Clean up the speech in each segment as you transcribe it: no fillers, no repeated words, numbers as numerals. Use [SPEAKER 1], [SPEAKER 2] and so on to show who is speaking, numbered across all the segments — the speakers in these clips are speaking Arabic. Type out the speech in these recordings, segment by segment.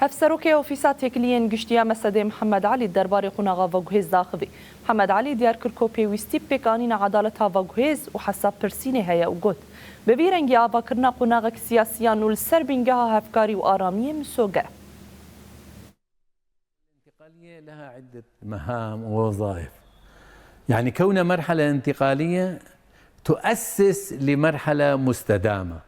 [SPEAKER 1] هفسروكي وفيسات يكلين قشتيا مسد محمد علي الدرباري قناغا فوغهيز داخبي محمد علي ديار كركوبي ويستي بيكانين عدالتها فوغهيز وحساب برسيني هيا وقود ببيرنجي آفا كرنا قناغك سياسيان والسربنجاها هفكاري وآرامية مسوغة.
[SPEAKER 2] الانتقالية لها عدة مهام ووظائف، يعني كونها مرحلة انتقالية تؤسس لمرحلة مستدامة،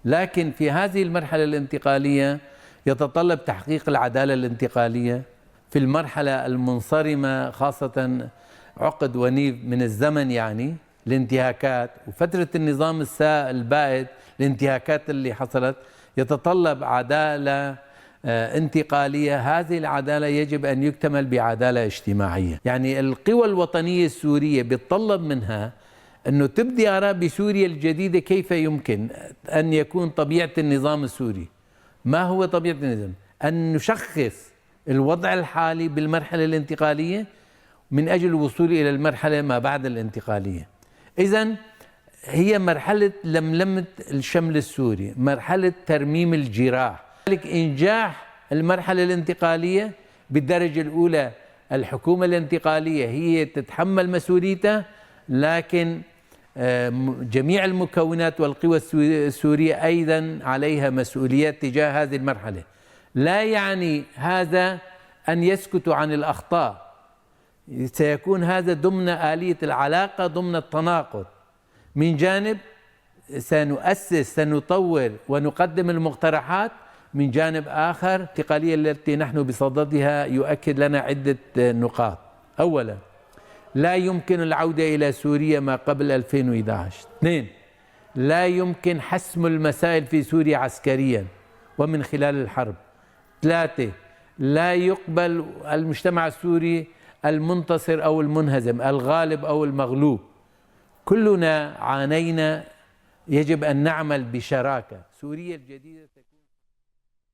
[SPEAKER 2] لكن في هذه المرحلة الانتقالية يتطلب تحقيق العدالة الانتقالية في المرحلة المنصرمة، خاصة عقد ونيف من الزمن يعني الانتهاكات وفترة النظام البائد الانتهاكات اللي حصلت يتطلب عدالة انتقالية. هذه العدالة يجب أن يكتمل بعدالة اجتماعية، يعني القوى الوطنية السورية بيتطلب منها أنه تبدي آراء بسوريا الجديدة كيف يمكن أن يكون طبيعة النظام السوري. ما هو طبيعة النظام؟ أن نشخص الوضع الحالي بالمرحلة الانتقالية من أجل الوصول إلى المرحلة ما بعد الانتقالية. إذن هي مرحلة لملمة الشمل السوري، مرحلة ترميم الجراح. لذلك إنجاح المرحلة الانتقالية بالدرجة الأولى الحكومة الانتقالية هي تتحمل مسؤوليتها، لكن جميع المكونات والقوى السورية أيضا عليها مسؤوليات تجاه هذه المرحلة. لا يعني هذا أن يسكتوا عن الأخطاء، سيكون هذا ضمن آلية العلاقة، ضمن التناقض. من جانب سنطور ونقدم المقترحات، من جانب آخر الانتقالية التي نحن بصددها يؤكد لنا عدة نقاط. أولا، لا يمكن العودة إلى سوريا ما قبل 2011. 2، لا يمكن حسم المسائل في سوريا عسكريا ومن خلال الحرب. 3، لا يقبل المجتمع السوري المنتصر أو المنهزم، الغالب أو المغلوب. كلنا عانينا، يجب أن نعمل بشراكة. سوريا الجديدة